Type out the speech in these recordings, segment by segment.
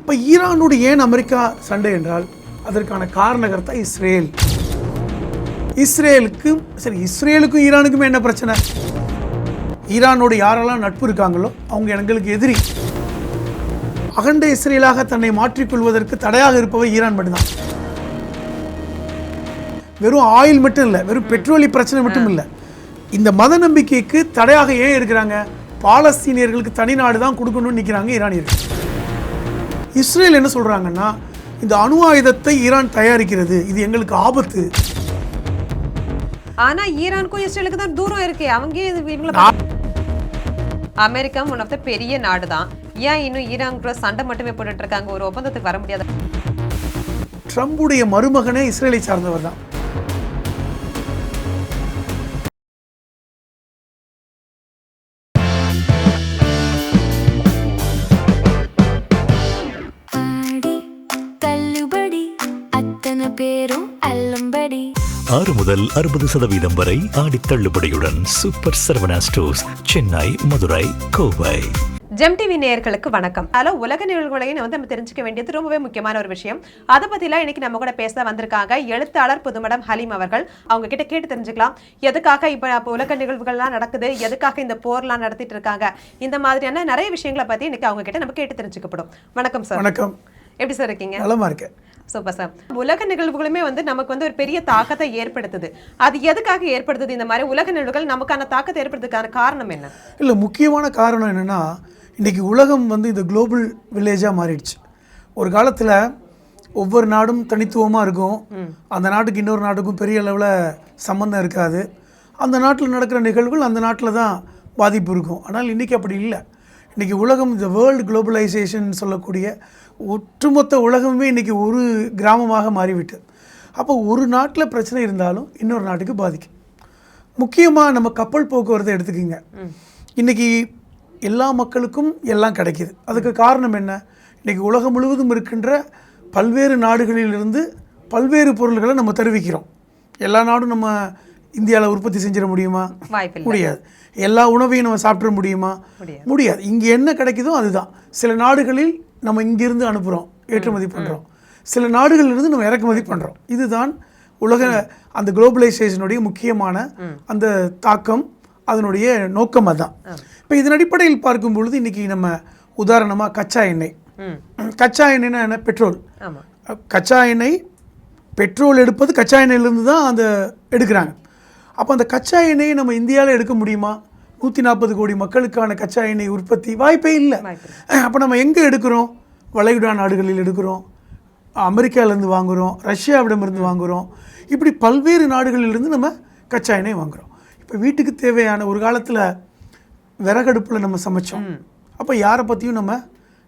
இப்போ ஈரானோடு ஏன் அமெரிக்கா சண்டை என்றால் அதற்கான காரணகர்த்தா இஸ்ரேல். இஸ்ரேலுக்கும் ஈரானுக்குமே என்ன பிரச்சனை? ஈரானோடு யாரெல்லாம் நட்பு இருக்காங்களோ அவங்க எங்களுக்கு எதிரி. அகண்ட இஸ்ரேலாக தன்னை மாற்றிக்கொள்வதற்கு தடையாக இருப்பவை ஈரான் மட்டும்தான். வெறும் ஆயில் மட்டும் இல்லை, வெறும் பெட்ரோலிய பிரச்சனை மட்டும் இல்லை, இந்த மத நம்பிக்கைக்கு தடையாக ஏன் இருக்கிறாங்க? பாலஸ்தீனியர்களுக்கு தனிநாடு தான் கொடுக்கணும்னு நிற்கிறாங்க ஈரானியர்கள். இஸ்ரேல் என்ன சொல்கிறாங்கன்னா, இந்த அணு ஆயுதத்தை ஈரான் தயாரிக்கிறது, இது எங்களுக்கு ஆபத்து. ஆனா ஈரானுக்கும் இஸ்ரேலுக்கு தான் தூரம் இருக்கு. அவங்க அமெரிக்கா ஒன் ஆஃப் த பெரிய நாடு தான். ஏன் இன்னும் ஈரான் கூட சண்டை மட்டுமே போட்டுட்டு இருக்காங்க? ஒரு ஒப்பந்தத்துக்கு வர முடியாது. ட்ரம்புடைய மருமகனே இஸ்ரேலை சார்ந்தவர் தான். $6 முதல் 60% வரை ஆடி தள்ளுபடியுடன் super Saravana stores, Chennai, Madurai, Kovai. Gem TV நேயர்களுக்கு வணக்கம். அதில் உலக நிகழ்வுகளையும் நம்ம தெரிஞ்சுக்க வேண்டியது ரொம்பவே முக்கியமான ஒரு விஷயம். அதை பற்றிலாம் இன்னைக்கு நம்ம கூட பேச வந்திருக்காங்க எழுத்தாளர் புதுமடம் ஹலீம் அவர்கள். அவங்க கிட்ட கேட்டு தெரிஞ்சுக்கலாம், எதுக்காக இப்போ உலக நிகழ்வுகள்லாம் நடக்குது, எதுக்காக இந்த போர்லாம் நடத்திட்டு இருக்காங்க, இந்த மாதிரியான நிறைய விஷயங்களை பற்றி இன்னைக்கு அவங்க கிட்ட நம்ம கேட்டு தெரிஞ்சுக்கப்படும். வணக்கம் சார். வணக்கம். எப்படி சார் இருக்கீங்க? நலமா இருக்கேன். Super sir. உலக நிகழ்வுகளுமே நமக்கு ஒரு பெரிய தாக்கத்தை ஏற்படுத்துது. அது எதுக்காக ஏற்படுத்துது? இந்த மாதிரி உலக நிகழ்வுகள் நமக்கான தாக்கத்தை ஏற்படுத்துறதுக்கான காரணம் என்ன? இல்லை, முக்கியமான காரணம் என்னென்னா, இன்றைக்கி உலகம் இந்த குளோபல் வில்லேஜாக மாறிடுச்சு. ஒரு காலத்தில் ஒவ்வொரு நாடும் தனித்துவமாக இருக்கும். அந்த நாட்டுக்கு இன்னொரு நாட்டுக்கும் பெரிய அளவில் சம்மந்தம் இருக்காது. அந்த நாட்டில் நடக்கிற நிகழ்வுகள் அந்த நாட்டில் தான் பாதிப்பு இருக்கும். ஆனால் இன்றைக்கி அப்படி இல்லை. இன்றைக்கி உலகம் இந்த வேர்ல்டு குளோபலைசேஷன் சொல்லக்கூடிய ஒட்டுமொத்த உலகமே இன்றைக்கி ஒரு கிராமமாக மாறிவிட்டு. அப்போ ஒரு நாட்டில் பிரச்சனை இருந்தாலும் இன்னொரு நாட்டுக்கு பாதிக்கும். முக்கியமாக நம்ம கப்பல் போக்குவரத்தை எடுத்துக்கிங்க. இன்றைக்கி எல்லா மக்களுக்கும் எல்லாம் கிடைக்கிது. அதுக்கு காரணம் என்ன? இன்றைக்கி உலகம் முழுவதும் இருக்கின்ற பல்வேறு நாடுகளிலிருந்து பல்வேறு பொருள்களை நம்ம தெரிவிக்கிறோம். எல்லா நாடும் நம்ம இந்தியாவில் உற்பத்தி செஞ்சிட முடியுமா? முடியாது. எல்லா உணவையும் நம்ம சாப்பிட முடியுமா? முடியாது. இங்கே என்ன கிடைக்குதோ அதுதான். சில நாடுகளில் நம்ம இங்கிருந்து அனுப்புகிறோம், ஏற்றுமதி பண்ணுறோம், சில நாடுகளிலிருந்து நம்ம இறக்குமதி பண்ணுறோம். இதுதான் உலக அந்த குளோபலைசேஷனுடைய முக்கியமான அந்த தாக்கம், அதனுடைய நோக்கம் அதுதான். இப்போ இதன் அடிப்படையில் பார்க்கும் பொழுது இன்றைக்கி நம்ம உதாரணமாக கச்சா எண்ணெய் எண்ணெய்னா என்ன? பெட்ரோல். கச்சா எண்ணெய், பெட்ரோல் எடுப்பது கச்சா எண்ணெயிலேருந்து தான் அந்த எடுக்கிறாங்க. அப்போ அந்த கச்சா எண்ணெயை நம்ம இந்தியாவில் எடுக்க முடியுமா? 140 கோடி மக்களுக்கான கச்சா எண்ணெய் உற்பத்தி வாய்ப்பே இல்லை. அப்போ நம்ம எங்கே எடுக்கிறோம்? வளைகுடா நாடுகளில் எடுக்கிறோம், அமெரிக்காவிலேருந்து வாங்குகிறோம், ரஷ்யாவிடமிருந்து வாங்குகிறோம். இப்படி பல்வேறு நாடுகளிலிருந்து நம்ம கச்சா எண்ணெய் வாங்குகிறோம். இப்போ வீட்டுக்கு தேவையான, ஒரு காலத்தில் விறகடுப்பில் நம்ம சமைச்சோம், அப்போ யாரை பற்றியும் நம்ம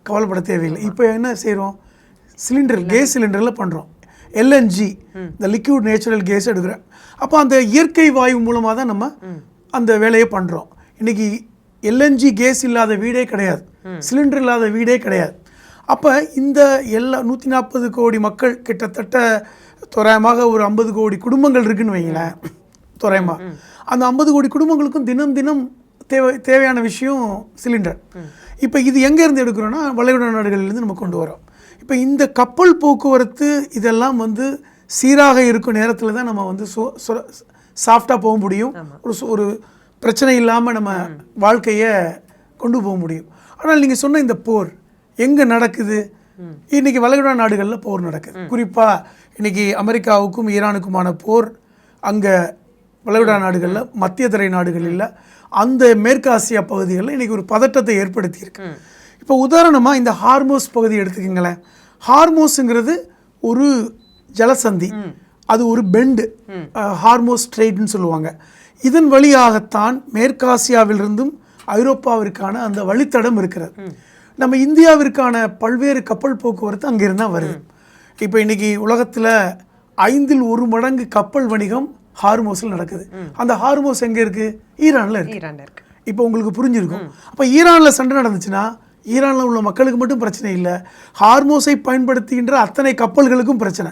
கவலைப்பட தேவையில்லை. இப்போ என்ன செய்கிறோம்? சிலிண்டர், கேஸ் சிலிண்டரில் பண்ணுறோம். எல்என்ஜி, இந்த லிக்விட் நேச்சுரல் கேஸ் எடுக்கிறோம். அப்போ அந்த இயற்கை வாயு மூலமாக தான் நம்ம அந்த வேலையை பண்ணுறோம். இன்றைக்கி எல்என்ஜி கேஸ் இல்லாத வீடே கிடையாது, சிலிண்டர் இல்லாத வீடே கிடையாது. அப்போ இந்த எல்லா 140 கோடி மக்கள், கிட்டத்தட்ட தோராயமாக ஒரு 50 கோடி குடும்பங்கள் இருக்குதுன்னு வைங்களேன், தோராயமாக அந்த 50 கோடி குடும்பங்களுக்கும் தினம் தினம் தேவையான விஷயம் சிலிண்டர். இப்போ இது எங்கேருந்து எடுக்கிறோன்னா வளைகுடா நாடுகளிலேருந்து நம்ம கொண்டு வரோம். இப்போ இந்த கப்பல் போக்குவரத்து இதெல்லாம் சீராக இருக்கும் நேரத்தில் தான் நம்ம சாஃப்டாக போக முடியும், ஒரு பிரச்சனை இல்லாமல் நம்ம வாழ்க்கையை கொண்டு போக முடியும். ஆனால் நீங்கள் சொன்ன இந்த போர் எங்கே நடக்குது? இன்றைக்கி வளைகுடா நாடுகளில் போர் நடக்குது. குறிப்பாக இன்றைக்கி அமெரிக்காவுக்கும் ஈரானுக்குமான போர் அங்கே வளைகுடா நாடுகளில், மத்திய தரை நாடுகளில், அந்த மேற்காசியா பகுதிகளில் இன்றைக்கி ஒரு பதட்டத்தை ஏற்படுத்தியிருக்கு. இப்போ உதாரணமாக இந்த ஹார்மோஸ் பகுதி எடுத்துக்கிங்களேன். ஹார்மோஸுங்கிறது ஒரு ஜலசந்தி, அது ஒரு பெண்டு, ஹார்மோஸ் ஸ்ட்ரெய்ட்னு சொல்லுவாங்க. இதன் வழியாகத்தான் மேற்காசியாவிலிருந்தும் ஐரோப்பாவிற்கான அந்த வழித்தடம் இருக்கிறது. நம்ம இந்தியாவிற்கான பல்வேறு கப்பல் போக்குவரத்து அங்கிருந்து தான் வருது. இப்போ இன்றைக்கி உலகத்தில் 5 1 மடங்கு கப்பல் வணிகம் ஹார்மோஸில் நடக்குது. அந்த ஹார்மோஸ் எங்கே இருக்குது? ஈரானில் இருக்குது. இப்போ உங்களுக்கு புரிஞ்சிருக்கும். அப்போ ஈரானில் சண்டை நடந்துச்சுன்னா ஈரானில் உள்ள மக்களுக்கு மட்டும் பிரச்சனை இல்லை, ஹார்மோஸை பயன்படுத்துகின்ற அத்தனை கப்பல்களுக்கும் பிரச்சனை.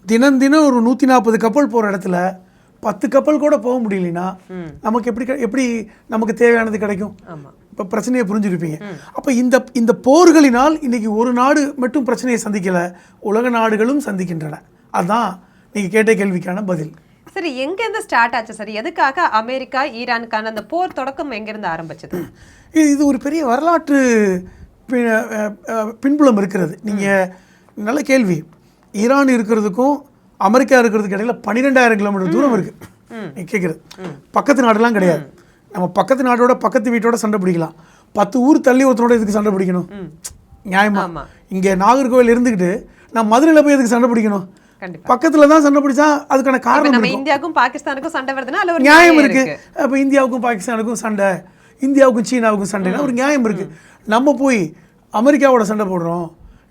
தினம் தினம் ஒரு 140 கப்பல் போகிற இடத்துல 10 கப்பல் கூட போக முடியலனா நமக்கு எப்படி நமக்கு தேவையானது கிடைக்கும்? இப்போ பிரச்சனையை புரிஞ்சுருப்பீங்க. அப்போ இந்த போர்களினால் இன்னைக்கு ஒரு நாடு மட்டும் பிரச்சனையை சந்திக்கல, உலக நாடுகளும் சந்திக்கின்றன. அதுதான் நீங்கள் கேட்ட கேள்விக்கான பதில். சரி, எங்கேருந்து ஸ்டார்ட் ஆச்சு சார்? எதுக்காக அமெரிக்கா ஈரானுக்கான அந்த போர் தொடக்கம் எங்கேருந்து ஆரம்பிச்சது? இது ஒரு பெரிய வரலாற்று பின்புலம் இருக்கிறது. நீங்கள் நல்ல கேள்வி. ஈரான் இருக்கிறதுக்கும் அமெரிக்கா இருக்கிறதுக்கு இடையில 12,000 கிலோமீட்டர் தூரம் இருக்கு. நீங்கள் கேட்குறது பக்கத்து நாடுலாம் கிடையாது. நம்ம பக்கத்து நாட்டோட பக்கத்து வீட்டோட சண்டை பிடிக்கலாம். 10 ஊர் தள்ளி ஒருத்தனோட எதுக்கு சண்டை பிடிக்கணும்? நியாயமா? இங்கே நாகர்கோவில் இருந்துக்கிட்டு நான் மதுரையில் போய் எதுக்கு சண்டை பிடிக்கணும்? பக்கத்துல தான் சண்டை பிடிச்சா அதுக்கான காரணம் நம்ம இந்தியாவுக்கும் பாகிஸ்தானுக்கும் சண்டை வருதுன்னா அதுல ஒரு நியாயம் இருக்கு. அப்ப இந்தியாவுக்கும் பாகிஸ்தானுக்கும் சண்டை, இந்தியாவுக்கும் சீனாவுக்கும் சண்டைனா ஒரு நியாயம் இருக்கு. நம்ம போய் அமெரிக்காவோட சண்டை போடுறோம்,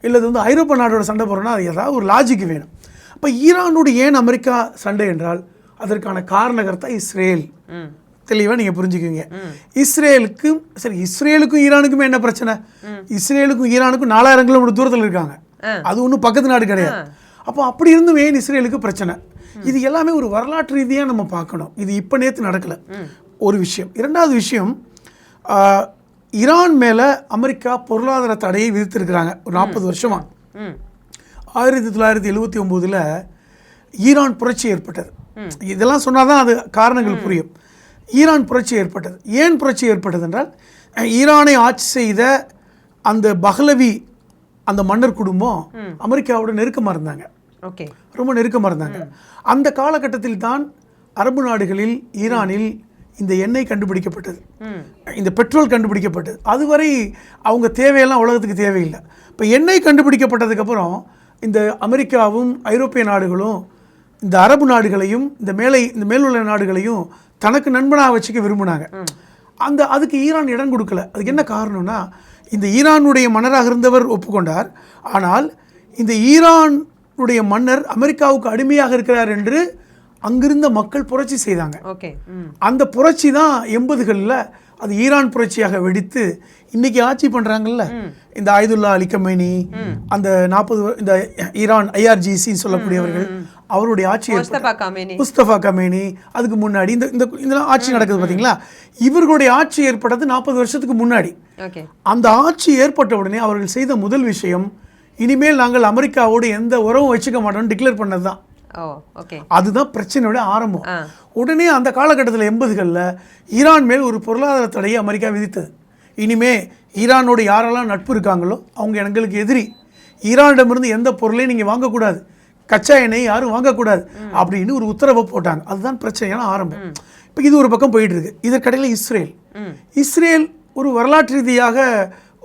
இல்லை வந்து ஐரோப்பிய நாட்டோட சண்டை போடுறோம்னா அது ஏதாவது ஒரு லாஜிக் வேணும். அப்போ ஈரானோடு ஏன் அமெரிக்கா சண்டை என்றால் அதற்கான காரணகர்த்தா இஸ்ரேல். தெளிவாக நீங்கள் புரிஞ்சுக்குவீங்க. இஸ்ரேலுக்கும் சரி, இஸ்ரேலுக்கும் ஈரானுக்குமே என்ன பிரச்சனை? இஸ்ரேலுக்கும் ஈரானுக்கும் 4000 கிலோமீட்டர் தூரத்தில் இருக்காங்க. அது ஒன்றும் பக்கத்து நாடு கிடையாது. அப்போ அப்படி இருந்தும் ஏன் இஸ்ரேலுக்கு பிரச்சனை? இது எல்லாமே ஒரு வரலாற்று ரீதியாக நம்ம பார்க்கணும். இது இப்போ நேற்று நடக்கலை ஒரு விஷயம். இரண்டாவது விஷயம், ஈரான் மேலே அமெரிக்கா பொருளாதார தடையை விதித்திருக்கிறாங்க ஒரு 40 வருஷமாக. 1979 ஈரான் புரட்சி ஏற்பட்டது. இதெல்லாம் சொன்னால் தான் அது காரணங்கள் புரியும். ஈரான் புரட்சி ஏற்பட்டது. ஏன் புரட்சி ஏற்பட்டது என்றால், ஈரானை ஆட்சி செய்த அந்த பஹ்லவி அந்த மன்னர் குடும்பம் அமெரிக்காவோட நெருக்கமாக இருந்தாங்க. ரொம்ப நெருக்கமாக இருந்தாங்க. அந்த காலகட்டத்தில் தான் அரபு நாடுகளில் ஈரானில் இந்த எண்ணெய் கண்டுபிடிக்கப்பட்டது, இந்த பெட்ரோல் கண்டுபிடிக்கப்பட்டது. அதுவரை அவங்க தேவையெல்லாம் உலகத்துக்கு தேவையில்லை. இப்போ எண்ணெய் கண்டுபிடிக்கப்பட்டதுக்கப்புறம் இந்த அமெரிக்காவும் ஐரோப்பிய நாடுகளும் இந்த அரபு நாடுகளையும் இந்த மேலுள்ள நாடுகளையும் தனக்கு நண்பனாக வச்சுக்க விரும்பினாங்க. அதுக்கு ஈரான் இடம் கொடுக்கல. அதுக்கு என்ன காரணம்னா, இந்த ஈரானுடைய மன்னராக இருந்தவர் ஒப்புக்கொண்டார். ஆனால் இந்த ஈரானுடைய மன்னர் அமெரிக்காவுக்கு அடிமையாக இருக்கிறார் என்று அங்கிருந்த மக்கள் புரட்சி செய்தாங்க. அந்த புரட்சி தான் 80களில் அது ஈரான் புரட்சியாக வெடித்து இன்னைக்கு ஆட்சி பண்றாங்கல்ல இந்த ஆயதுல்லா அலி கமேனி, அந்த 40 இந்த ஈரான் IRGC சொல்லக்கூடியவர்கள், அவருடைய ஆட்சி முஸ்தபா கமேனி, அதுக்கு முன்னாடி இந்த ஆட்சி நடக்குது பார்த்தீங்களா? இவர்களுடைய ஆட்சி ஏற்பட்டது 40 வருஷத்துக்கு முன்னாடி. அந்த ஆட்சி ஏற்பட்ட உடனே அவர்கள் செய்த முதல் விஷயம், இனிமேல் நாங்கள் அமெரிக்காவோடு எந்த உறவும் வச்சுக்க மாட்டோம்னு டிக்ளேர் பண்ணது தான். அதுதான் பிரச்சனையோட ஆரம்பம். உடனே அந்த காலகட்டத்தில் 80களில் ஈரான் மேல் ஒரு பொருளாதார தடையை அமெரிக்கா விதித்தது. இனிமே ஈரானோட யாரெல்லாம் நட்பு இருக்காங்களோ அவங்க எங்களுக்கு எதிரி, ஈரானிடமிருந்து எந்த பொருளையும் நீங்கள் வாங்கக்கூடாது, கச்சா எண்ணெய் யாரும் வாங்கக்கூடாது அப்படின்னு ஒரு உத்தரவை போட்டாங்க. அதுதான் பிரச்சனையான ஆரம்பம். இப்போ இது ஒரு பக்கம் போயிட்டு இருக்கு. இதற்கிடையில் இஸ்ரேல் ஒரு வரலாற்று ரீதியாக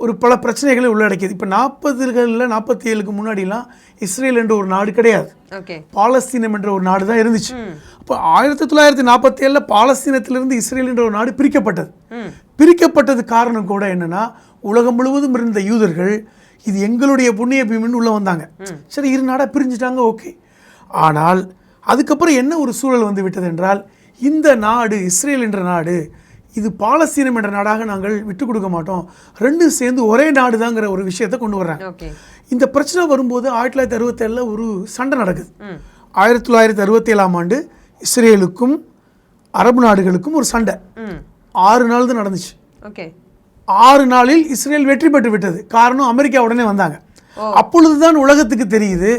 ஒரு பல பிரச்சனைகளை உள்ளடக்கியது. இப்போ 40களில் 47க்கு முன்னாடிலாம் இஸ்ரேல் என்ற ஒரு நாடு கிடையாது, பாலஸ்தீனம் என்ற ஒரு நாடு தான் இருந்துச்சு. அப்போ 1947 பாலஸ்தீனத்திலிருந்து இஸ்ரேல் என்ற ஒரு நாடு பிரிக்கப்பட்டது. பிரிக்கப்பட்டது காரணம் கூட என்னன்னா, உலகம் முழுவதும் இருந்த யூதர்கள் இது எங்களுடைய புண்ணிய பூமின்னு உள்ள வந்தாங்க. சரி, இரு நாடாக பிரிஞ்சுட்டாங்க, ஓகே. ஆனால் அதுக்கப்புறம் என்ன ஒரு சூழல் வந்து விட்டது என்றால், இந்த நாடு இஸ்ரேல் என்ற நாடு இது பாலஸ்தீனம் என்ற நாடாக நாங்கள் விட்டு கொடுக்க மாட்டோம், ரெண்டும் சேர்ந்து ஒரே நாடு தாங்கிற ஒரு விஷயத்தை கொண்டு வர்றாங்க. இந்த பிரச்சனை வரும்போது 1967 ஒரு சண்டை நடக்குது. 1967 ஆண்டு இஸ்ரேலுக்கும் அரபு நாடுகளுக்கும் ஒரு சண்டை 6 நாள் தான் நடந்துச்சு. 6 நாளில் இஸ்ரேல் வெற்றி பெற்று விட்டது. காரணம், அமெரிக்கா உடனே வந்தாங்க. அப்பொழுதுதான் உலகத்துக்கு தெரியுது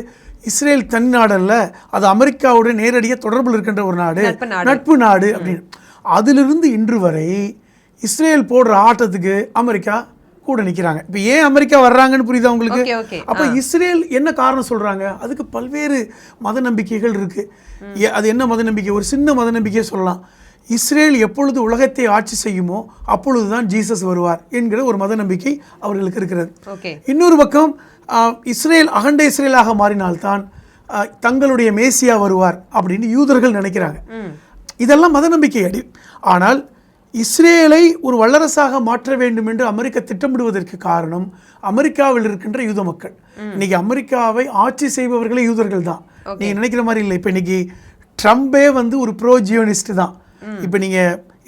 இஸ்ரேல் தனி நாடல்ல, அது அமெரிக்காவுடன் நேரடியாக தொடர்பில் இருக்கின்ற ஒரு நாடு, நட்பு நாடு அப்படின்னு. அதிலிருந்து இன்று வரை இஸ்ரேல் போடுற ஆட்டத்துக்கு அமெரிக்கா கூட நிற்கிறாங்க. இப்போ ஏன் அமெரிக்கா வர்றாங்கன்னு புரியுதா உங்களுக்கு? அப்போ இஸ்ரேல் என்ன காரணம் சொல்கிறாங்க? அதுக்கு பல்வேறு மத நம்பிக்கைகள் இருக்குது. அது என்ன மத நம்பிக்கை? ஒரு சின்ன மத நம்பிக்கையை சொல்லலாம். இஸ்ரேல் எப்பொழுது உலகத்தை ஆட்சி செய்யுமோ அப்பொழுது தான் ஜீசஸ் வருவார் என்கிற ஒரு மத நம்பிக்கை அவர்களுக்கு இருக்கிறது. இன்னொரு பக்கம் இஸ்ரேல் அகண்ட இஸ்ரேலாக மாறினால்தான் தங்களுடைய மேசியா வருவார் அப்படின்னு யூதர்கள் நினைக்கிறாங்க. இதெல்லாம் மத நம்பிக்கை அடி. ஆனால் இஸ்ரேலை ஒரு வல்லரசாக மாற்ற வேண்டும் என்று அமெரிக்கா திட்டமிடுவதற்கு காரணம் அமெரிக்காவில் இருக்கின்ற யூத மக்கள். இன்னைக்கு அமெரிக்காவை ஆட்சி செய்பவர்களே யூதர்கள் தான். நீங்க நினைக்கிற மாதிரி இல்லை. இப்போ இன்னைக்கு ட்ரம்பே வந்து ஒரு ப்ரோ ஜியோனிஸ்ட் தான். இப்போ நீங்க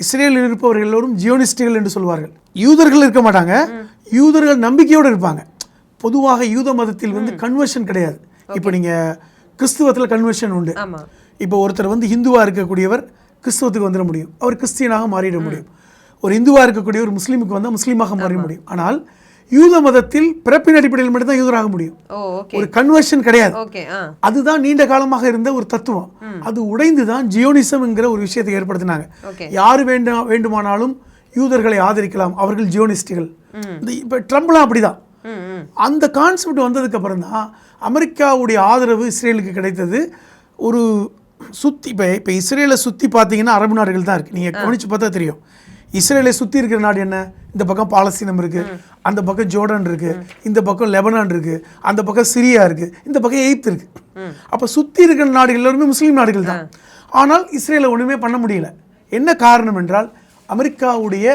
இஸ்ரேலில் இருப்பவர்கள் எல்லோரும் ஜியோனிஸ்டுகள் என்று சொல்வார்கள். யூதர்கள் இருக்க மாட்டாங்க, யூதர்கள் நம்பிக்கையோடு இருப்பாங்க. பொதுவாக யூத மதத்தில் வந்து கன்வர்ஷன் கிடையாது. இப்போ நீங்க கிறிஸ்துவத்தில் கன்வர்ஷன் உண்டு, இப்போ ஒருத்தர் வந்து ஹிந்துவாக இருக்கக்கூடியவர் கிறிஸ்தவத்துக்கு வந்துட முடியும், அவர் கிறிஸ்டியனாக மாறிட முடியும். ஒரு இந்துவாக இருக்கக்கூடியவர் முஸ்லீமுக்கு வந்தால் முஸ்லீமாக மாறிட முடியும். ஆனால் யூத மதத்தில் பிறப்பின் அடிப்படையில் மட்டும்தான் யூதராக முடியும். ஒரு கன்வர்ஷன் கிடையாது. அதுதான் நீண்ட காலமாக இருந்த ஒரு தத்துவம். அது உடைந்து தான் ஜியோனிசம் என்கிற ஒரு விஷயத்தை ஏற்படுத்தினாங்க. யாரு வேண்டுமானாலும் யூதர்களை ஆதரிக்கலாம், அவர்கள் ஜியோனிஸ்டுகள். இப்போ ட்ரம்ப்லாம் அப்படிதான். அந்த கான்செப்ட் வந்ததுக்கு அப்புறம் தான் அமெரிக்காவுடைய ஆதரவு இஸ்ரேலுக்கு கிடைத்தது. ஒரு சுற்றி இப்போ இஸ்ரேலை சுற்றி பார்த்தீங்கன்னா அரபு நாடுகள் தான் இருக்குது. நீங்கள் கவனித்து பார்த்தா தெரியும். இஸ்ரேலை சுற்றி இருக்கிற நாடு என்ன? இந்த பக்கம் பாலஸ்தீனம் இருக்குது, அந்த பக்கம் ஜோர்டன் இருக்குது, இந்த பக்கம் லெபனான் இருக்குது, அந்த பக்கம் சிரியா இருக்குது, இந்த பக்கம் எகிப்து இருக்குது. அப்போ சுற்றி இருக்கிற நாடுகள் எல்லாருமே முஸ்லீம் நாடுகள் தான். ஆனால் இஸ்ரேலை ஒன்றுமே பண்ண முடியல. என்ன காரணம் என்றால் அமெரிக்காவுடைய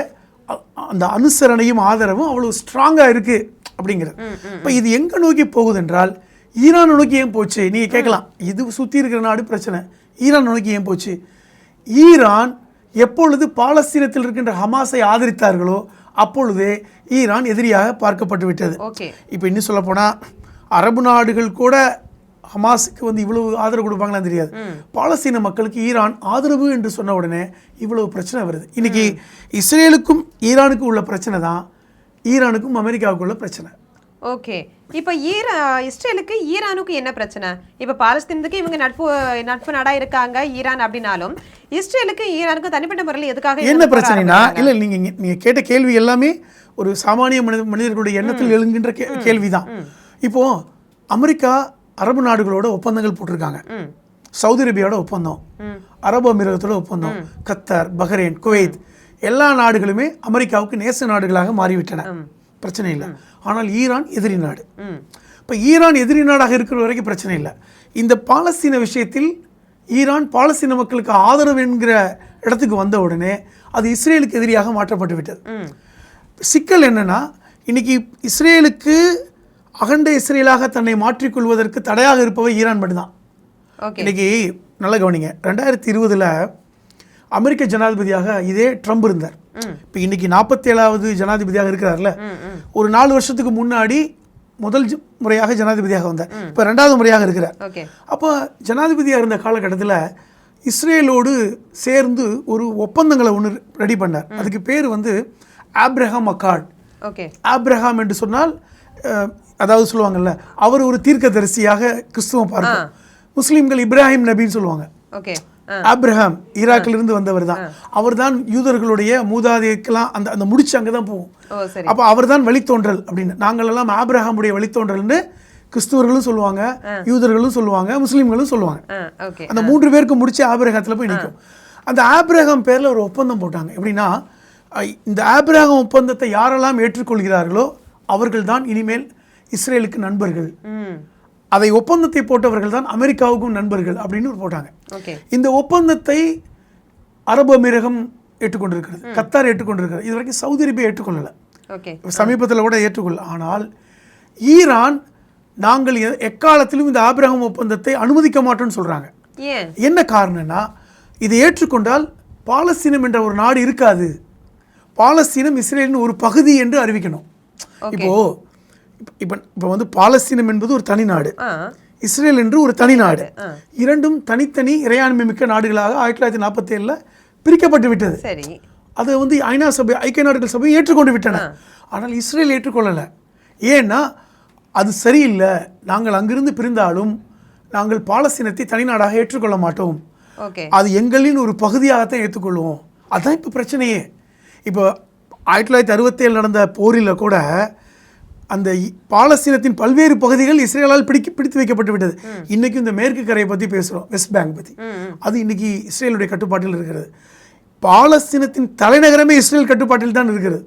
அந்த அனுசரணையும் ஆதரவும் அவ்வளோ ஸ்ட்ராங்காக இருக்குது அப்படிங்கிறது. இப்போ இது எங்கே நோக்கி போகுது என்றால் ஈரான் நோக்கி ஏன் போச்சு? நீங்கள் கேட்கலாம், இது சுற்றி இருக்கிற நாடு பிரச்சனை, ஈரான் நோக்கி ஏன் போச்சு? ஈரான் எப்பொழுது பாலஸ்தீனத்தில் இருக்கின்ற ஹமாஸை ஆதரித்தார்களோ அப்பொழுதே ஈரான் எதிரியாக பார்க்கப்பட்டு விட்டது. இப்போ இன்னும் சொல்ல போனால் அரபு நாடுகள் கூட ஹமாஸுக்கு வந்து இவ்வளவு ஆதரவு கொடுப்பாங்களான்னு தெரியாது. பாலஸ்தீன மக்களுக்கு ஈரான் ஆதரவு என்று சொன்ன உடனே இவ்வளவு பிரச்சனை வருது. இன்னைக்கு இஸ்ரேலுக்கும் ஈரானுக்கும் உள்ள பிரச்சனை தான் ஈரானுக்கும் அமெரிக்காவுக்கும் உள்ள பிரச்சனை. ஓகே, இப்போ இஸ்ரேலுக்கு ஈரானுக்கு என்ன பிரச்சனை? இப்போ பாலஸ்தீனத்துக்கு இவங்க நட்பு நாடா இருக்காங்க ஈரான் அப்படின்னாலும் இஸ்ரேலுக்கு ஈரானுக்கும் தனிப்பட்ட முறையில் எதுக்காக என்ன பிரச்சனைனா, இல்லை நீங்க கேட்ட கேள்வி எல்லாமே ஒரு சாமானிய மனிதர்களுடைய எண்ணத்தில் எழுகின்ற கேள்விதான். இப்போ அமெரிக்கா அரபு நாடுகளோட ஒப்பந்தங்கள் போட்டிருக்காங்க. சவுதி அரேபியாவோட ஒப்பந்தம், அரபு அமீரகத்தோட ஒப்பந்தம், கத்தார், பஹ்ரைன், குவைத் எல்லா நாடுகளுமே அமெரிக்காவுக்கு நேச நாடுகளாக மாறிவிட்டன. பிரச்சனை இல்லை. ஆனால் ஈரான் எதிரி நாடு. இப்போ ஈரான் எதிரி நாடாக இருக்கிற வரைக்கும் பிரச்சனை இல்லை. இந்த பாலஸ்தீன விஷயத்தில் ஈரான் பாலஸ்தீன மக்களுக்கு ஆதரவு என்கிற இடத்துக்கு வந்த உடனே அது இஸ்ரேலுக்கு எதிரியாக மாற்றப்பட்டு விட்டது. சிக்கல் என்னன்னா, இன்னைக்கு இஸ்ரேலுக்கு அகண்ட இஸ்ரேலாக தன்னை மாற்றிக்கொள்வதற்கு தடையாக இருப்பவை ஈரான் மட்டும்தான். இன்னைக்கு நல்ல கவனிங்க, 2020 அமெரிக்க ஜனாதிபதியாக இதே ட்ரம்ப் இருந்தார். இப்போ இன்னைக்கு 47வது ஜனாதிபதியாக இருக்கிறார்ல. ஒரு 4 வருஷத்துக்கு முன்னாடி முதல் முறையாக ஜனாதிபதியாக வந்தார். இப்போ 2வது முறையாக இருக்கிறார். அப்போ ஜனாதிபதியாக இருந்த காலகட்டத்தில் இஸ்ரேலோடு சேர்ந்து ஒரு ஒப்பந்தங்களை ஒன்று ரெடி பண்ணார். அதுக்கு பேர் வந்து ஆப்ரஹாம் அக்கார்ட். ஆப்ரஹாம் என்று சொன்னால் அதாவது சொல்லுவாங்கல்ல, அவர் ஒரு தீர்க்கதரிசியாக கிறிஸ்துவம் பார்க்கும். முஸ்லீம்கள் இப்ராஹிம் நபின்னு சொல்லுவாங்க. ஆப்ரஹாம் ஈராக்கிலிருந்து வந்தவர் தான். அவர் தான் யூதர்களுடைய மூதாதையெல்லாம் அந்த முடிச்சு அங்கே தான் போகும். அப்போ அவர் தான் வழித்தோன்றல் அப்படின்னு. நாங்கள் எல்லாம் ஆப்ரஹாமுடைய வழித்தோன்றல்னு கிறிஸ்துவர்களும் சொல்லுவாங்க, யூதர்களும் சொல்லுவாங்க, முஸ்லீம்களும் சொல்லுவாங்க. அந்த 3 பேருக்கு முடிச்சு ஆபிரகாத்தில் போய் நிற்கும். அந்த ஆப்ரஹாம் பேரில் ஒரு ஒப்பந்தம் போட்டாங்க. எப்படின்னா, இந்த ஆப்ரஹாம் ஒப்பந்தத்தை யாரெல்லாம் ஏற்றுக்கொள்கிறார்களோ அவர்கள் தான் இனிமேல் இஸ்ரேலுக்கு நண்பர்கள். அதை ஒப்பந்தத்தை போட்டவர்கள் தான் அமெரிக்காவுக்கும் நண்பர்கள் அப்படின்னு போட்டாங்க. இந்த ஒப்பந்தத்தை அரபு அமீரகம் ஏற்றுக்கொண்டிருக்கிறது, கத்தார் ஏற்றுக்கொண்டிருக்கிறது. இது வரைக்கும் சவுதி அரேபியா ஏற்றுக்கொள்ளலை, சமீபத்தில் கூட ஏற்றுக்கொள்ள. ஆனால் ஈரான் நாங்கள் எக்காலத்திலும் இந்த ஆபிரகாம் ஒப்பந்தத்தை அனுமதிக்க மாட்டோம்னு சொல்றாங்க. என்ன காரணம்னா, இதை ஏற்றுக்கொண்டால் பாலஸ்தீனம் என்ற ஒரு நாடு இருக்காது, பாலஸ்தீனம் இஸ்ரேலின் ஒரு பகுதி என்று அறிவிக்கணும். இப்போ வந்து பாலஸ்தீனம் என்பது ஒரு தனி நாடு, இஸ்ரேல் என்று ஒரு தனி நாடு. இரண்டும் தனித்தனி இறையாண்மை மிக்க நாடுகளாக 1947 பிரிக்கப்பட்டு விட்டது. அதை வந்து ஐநா சபை, ஐக்கிய நாடுகள் சபை ஏற்றுக்கொண்டு விட்டன. ஆனால் இஸ்ரேல் ஏற்றுக்கொள்ளலை. ஏன்னா அது சரியில்லை, நாங்கள் அங்கிருந்து பிரிந்தாலும் நாங்கள் பாலஸ்தீனத்தை தனி நாடாக ஏற்றுக்கொள்ள மாட்டோம், அது எங்களின் ஒரு பகுதியாகத்தான் ஏற்றுக்கொள்வோம். அதுதான் இப்போ பிரச்சனையே. இப்போ 1967 நடந்த போரில் கூட அந்த பாலஸ்தீனத்தின் பல்வேறு பகுதிகள் இஸ்ரேலால் பிடித்து வைக்கப்பட்டு விட்டது. இன்னைக்கு இந்த மேற்கு கரையை பற்றி பேசுகிறோம், வெஸ்ட் பேங்க் பற்றி. அது இன்னைக்கு இஸ்ரேலுடைய கட்டுப்பாட்டில் இருக்கிறது. பாலஸ்தீனத்தின் தலைநகரமே இஸ்ரேல் கட்டுப்பாட்டில் தான் இருக்கிறது.